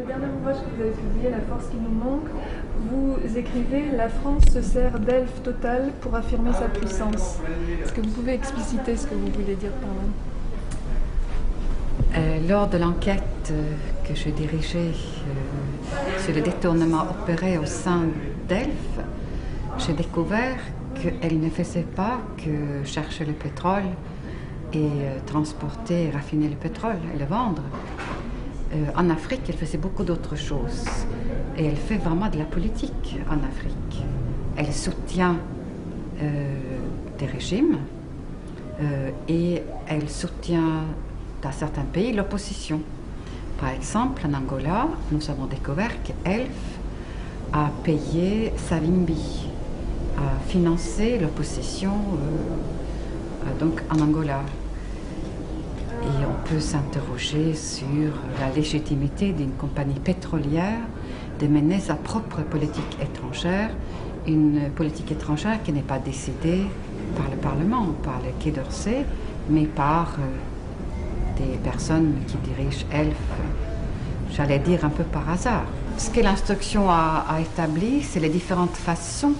dernier ouvrage que vous avez publié, La force qui nous manque, vous écrivez « La France se sert d'elfe total pour affirmer sa puissance ». Est-ce que vous pouvez expliciter ce que vous voulez dire par là? Lors de l'enquête que je dirigeais sur le détournement opéré au sein d'Elf, j'ai découvert qu'elle ne faisait pas que chercher le pétrole et transporter et raffiner le pétrole et le vendre. En Afrique, elle faisait beaucoup d'autres choses. Et elle fait vraiment de la politique en Afrique. Elle soutient des régimes et elle soutient dans certains pays l'opposition. Par exemple, en Angola, nous avons découvert qu'Elf a payé Savimbi, a financé l'opposition donc en Angola. Et on peut s'interroger sur la légitimité d'une compagnie pétrolière de mener sa propre politique étrangère, une politique étrangère qui n'est pas décidée par le Parlement, par le Quai d'Orsay, mais par des personnes qui dirigent Elf, j'allais dire un peu par hasard. Ce que l'instruction a établi, c'est les différentes façons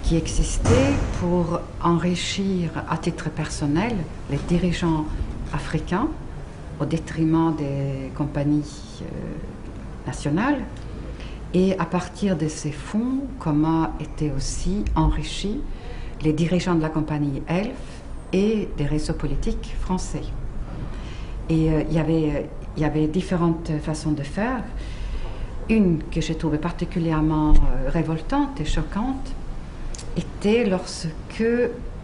qui existaient pour enrichir à titre personnel les dirigeants africains au détriment des compagnies nationales. Et à partir de ces fonds, comment étaient aussi enrichis les dirigeants de la compagnie Elf et des réseaux politiques français. Et il y avait différentes façons de faire. Une que j'ai trouvée particulièrement révoltante et choquante était lorsque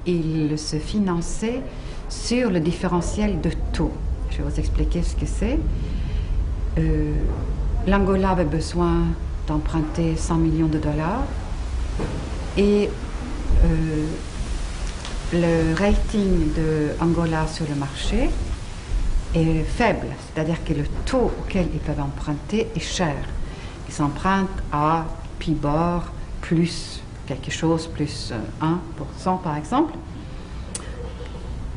il se finançait sur le différentiel de taux. Je vais vous expliquer ce que c'est. L'Angola avait besoin d'emprunter 100 millions de dollars et le rating de Angola sur le marché est faible, c'est-à-dire que le taux auquel ils peuvent emprunter est cher. Ils empruntent à PIBOR plus quelque chose, plus 1% par exemple,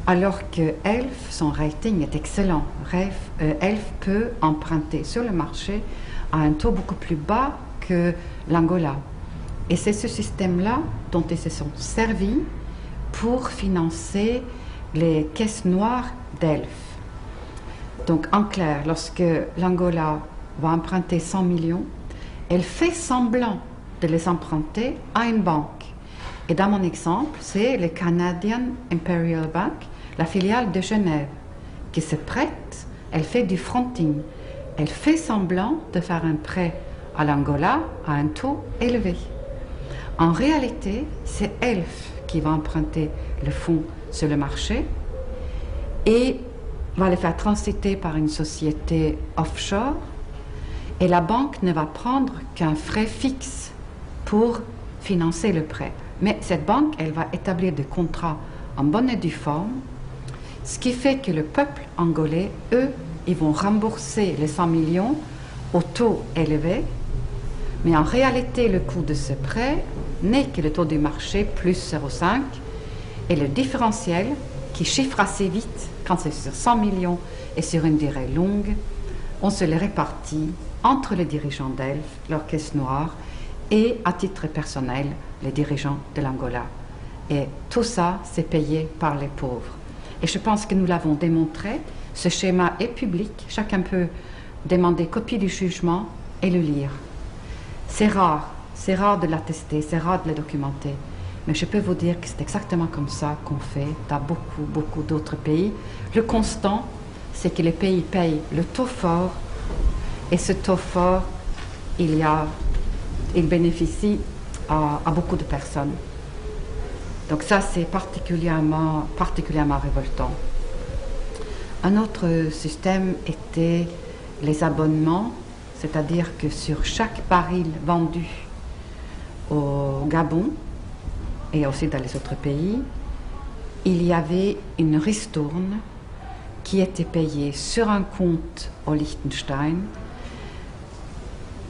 alors que Elf, son rating est excellent. Elf peut emprunter sur le marché à un taux beaucoup plus bas que l'Angola. Et c'est ce système-là dont ils se sont servis pour financer les caisses noires d'Elf. Donc en clair, lorsque l'Angola va emprunter 100 millions, elle fait semblant de les emprunter à une banque. Et dans mon exemple, c'est le Canadian Imperial Bank, la filiale de Genève, qui se prête, elle fait du fronting. Elle fait semblant de faire un prêt à l'Angola à un taux élevé. En réalité, c'est Elf qui va emprunter le fonds sur le marché et va le faire transiter par une société offshore, et la banque ne va prendre qu'un frais fixe pour financer le prêt. Mais cette banque, elle va établir des contrats en bonne et due forme, ce qui fait que le peuple angolais, eux, ils vont rembourser les 100 millions au taux élevé, mais en réalité, le coût de ce prêt n'est que le taux du marché plus 0,5, et le différentiel, qui chiffre assez vite quand c'est sur 100 millions et sur une durée longue, on se les répartit entre les dirigeants d'Elf, leur caisse noire, et à titre personnel, les dirigeants de l'Angola. Et tout ça, c'est payé par les pauvres. Et je pense que nous l'avons démontré, ce schéma est public, chacun peut demander copie du jugement et le lire. C'est rare de l'attester, c'est rare de le documenter, mais je peux vous dire que c'est exactement comme ça qu'on fait dans beaucoup d'autres pays. Le constant, c'est que les pays payent le taux fort, et ce taux fort, il bénéficie à beaucoup de personnes. Donc ça, c'est particulièrement révoltant. Un autre système était les abonnements, c'est-à-dire que sur chaque baril vendu au Gabon et aussi dans les autres pays, il y avait une ristourne qui était payée sur un compte au Liechtenstein.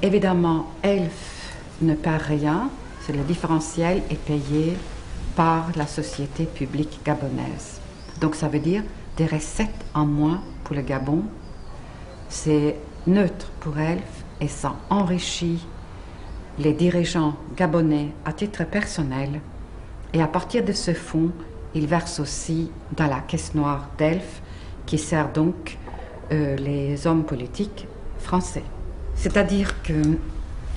Évidemment, Elf ne perd rien, c'est le différentiel est payé par la société publique gabonaise. Donc ça veut dire des recettes en moins pour le Gabon c'est neutre pour Elf et ça enrichit les dirigeants gabonais à titre personnel. Et à partir de ce fonds, il verse aussi dans la caisse noire d'Elf, qui sert donc les hommes politiques français. C'est-à-dire que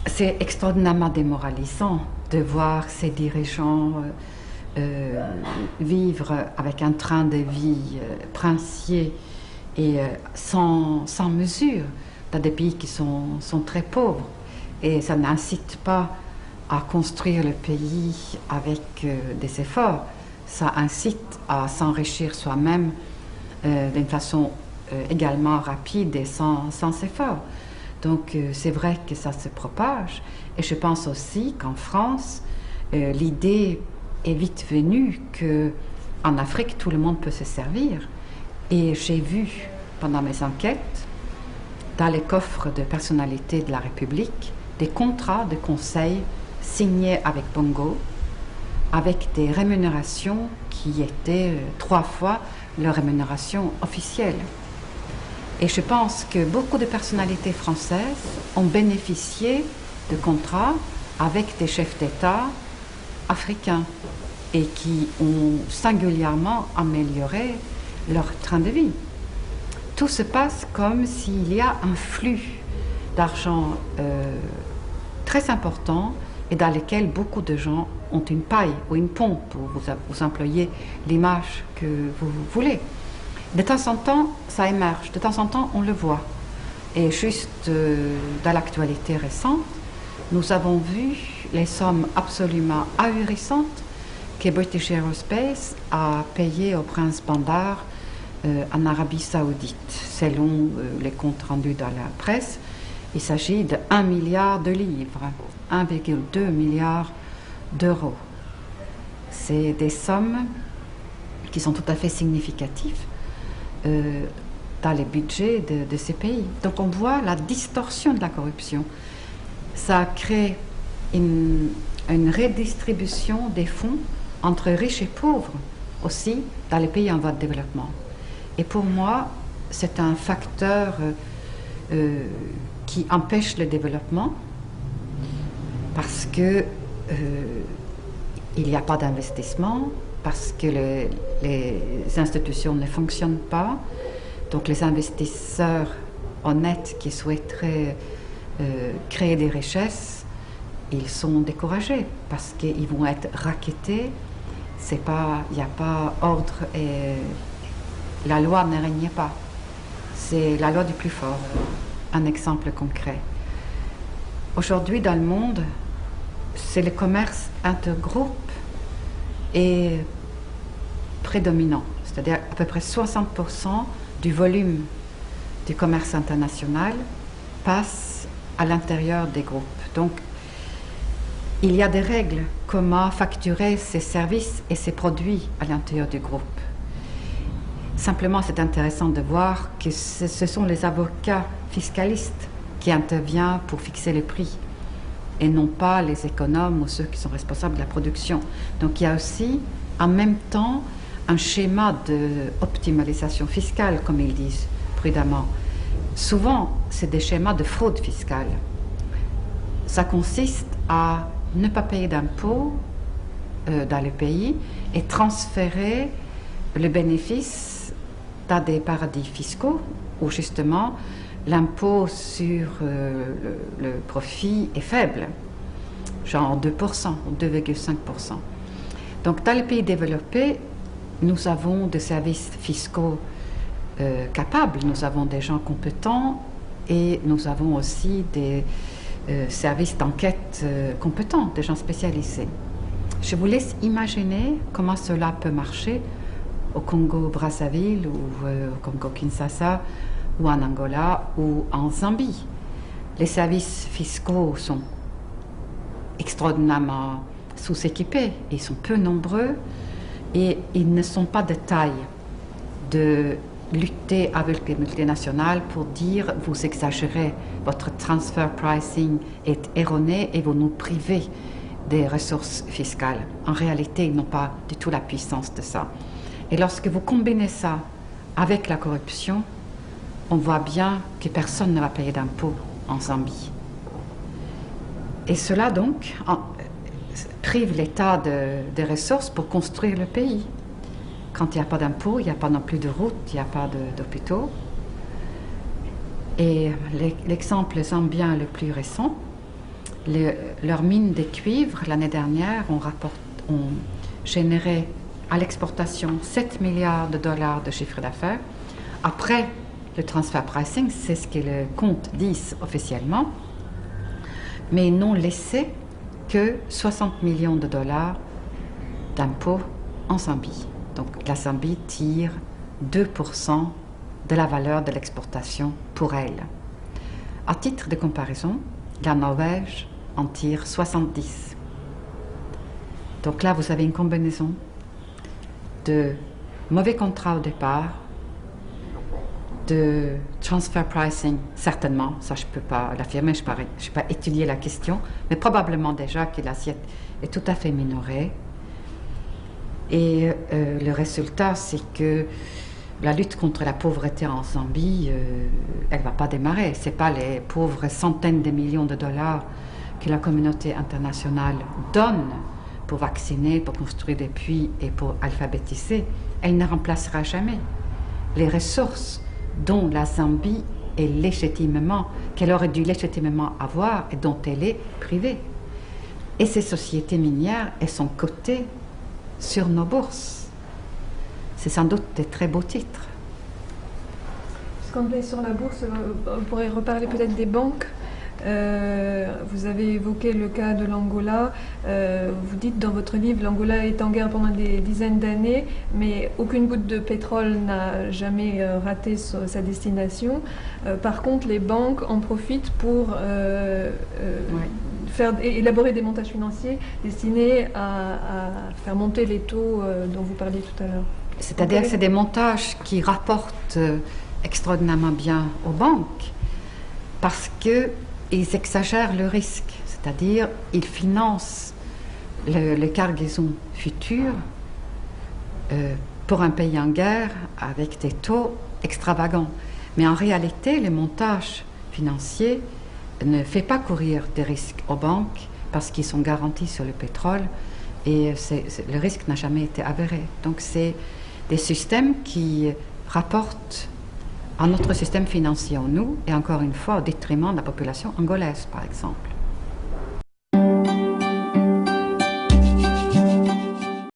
c'est extraordinairement démoralisant de voir ces dirigeants vivre avec un train de vie princier et sans mesure dans des pays qui sont très pauvres. Et ça n'incite pas à construire le pays avec des efforts. Ça incite à s'enrichir soi-même d'une façon également rapide et sans effort. Donc c'est vrai que ça se propage. Et je pense aussi qu'en France, l'idée est vite venue qu'en Afrique, tout le monde peut se servir. Et j'ai vu, pendant mes enquêtes, dans les coffres de personnalités de la République, des contrats de conseil signés avec Bongo, avec des rémunérations qui étaient 3 fois leur rémunération officielle. Et je pense que beaucoup de personnalités françaises ont bénéficié de contrats avec des chefs d'État africains et qui ont singulièrement amélioré leur train de vie. Tout se passe comme s'il y a un flux d'argent très important et dans lequel beaucoup de gens ont une paille ou une pompe, pour vous employer l'image que vous voulez. De temps en temps, ça émerge, de temps en temps, on le voit. Et juste dans l'actualité récente, nous avons vu les sommes absolument ahurissantes que British Aerospace a payées au prince Bandar en Arabie Saoudite. Selon les comptes rendus dans la presse, il s'agit de 1 milliard de livres, 1,2 milliard d'euros. C'est des sommes qui sont tout à fait significatives dans les budgets de ces pays. Donc on voit la distorsion de la corruption. Ça crée une redistribution des fonds entre riches et pauvres aussi dans les pays en voie de développement. Et pour moi, c'est un facteur qui empêche le développement parce que il n'y a pas d'investissement, parce que les institutions ne fonctionnent pas. Donc les investisseurs honnêtes qui souhaiteraient créer des richesses, ils sont découragés parce qu'ils vont être rackettés. Il n'y a pas ordre et la loi ne règne pas. C'est la loi du plus fort. Un exemple concret. Aujourd'hui, dans le monde, c'est le commerce intergroupe est prédominant. C'est-à-dire à peu près 60% du volume du commerce international passe à l'intérieur des groupes. Donc, il y a des règles comment facturer ces services et ces produits à l'intérieur du groupe. Simplement, c'est intéressant de voir que ce sont les avocats fiscalistes qui interviennent pour fixer les prix et non pas les économes ou ceux qui sont responsables de la production. Donc il y a aussi en même temps un schéma d'optimalisation fiscale, comme ils disent prudemment. Souvent, c'est des schémas de fraude fiscale. Ça consiste à ne pas payer d'impôts dans le pays et transférer le bénéfice dans des paradis fiscaux où justement l'impôt sur le profit est faible, genre 2% ou 2,5%. Donc dans les pays développés, nous avons des services fiscaux capables, nous avons des gens compétents et nous avons aussi des services d'enquête compétents, des gens spécialisés. Je vous laisse imaginer comment cela peut marcher au Congo-Brazzaville ou au Congo-Kinshasa ou en Angola ou en Zambie. Les services fiscaux sont extraordinairement sous-équipés, ils sont peu nombreux et ils ne sont pas de taille de lutter avec les multinationales pour dire vous exagérez, votre transfer pricing est erroné et vous nous privez des ressources fiscales. En réalité, ils n'ont pas du tout la puissance de ça. Et lorsque vous combinez ça avec la corruption, on voit bien que personne ne va payer d'impôts en Zambie. Et cela donc prive l'État des ressources pour construire le pays. Quand il n'y a pas d'impôts, il n'y a pas non plus de routes, il n'y a pas d'hôpitaux. Et l'exemple zambien le plus récent, leurs mines de cuivre l'année dernière ont généré à l'exportation 7 milliards de dollars de chiffre d'affaires. Après le transfer pricing, c'est ce que le compte dit officiellement, mais ils n'ont laissé que 60 millions de dollars d'impôts en Zambie. Donc la Zambie tire 2% de la valeur de l'exportation pour elle. À titre de comparaison, la Norvège en tire 70. Donc là, vous avez une combinaison de mauvais contrats au départ, de transfer pricing, certainement, ça je ne peux pas l'affirmer, je n'ai pas étudié la question, mais probablement déjà que l'assiette est tout à fait minorée. Et le résultat, c'est que la lutte contre la pauvreté en Zambie, elle ne va pas démarrer. Ce n'est pas les pauvres centaines de millions de dollars que la communauté internationale donne pour vacciner, pour construire des puits et pour alphabétiser. Elle ne remplacera jamais les ressources dont la Zambie est légitimement, qu'elle aurait dû légitimement avoir et dont elle est privée. Et ces sociétés minières, elles sont cotées sur nos bourses. C'est sans doute des très beaux titres. Quand on est sur la bourse, on pourrait reparler peut-être des banques. Vous avez évoqué le cas de l'Angola. Vous dites dans votre livre, l'Angola est en guerre pendant des dizaines d'années, mais aucune goutte de pétrole n'a jamais raté sa destination. Par contre, les banques en profitent pour élaborer des montages financiers destinés à faire monter les taux dont vous parliez tout à l'heure. C'est-à-dire que c'est des montages qui rapportent extraordinairement bien aux banques parce qu'ils exagèrent le risque, c'est-à-dire ils financent les cargaisons futures pour un pays en guerre avec des taux extravagants. Mais en réalité, le montage financier ne fait pas courir des risques aux banques parce qu'ils sont garantis sur le pétrole et le risque n'a jamais été avéré. Donc c'est des systèmes qui rapportent à notre système financier en nous, et encore une fois au détriment de la population angolaise, par exemple.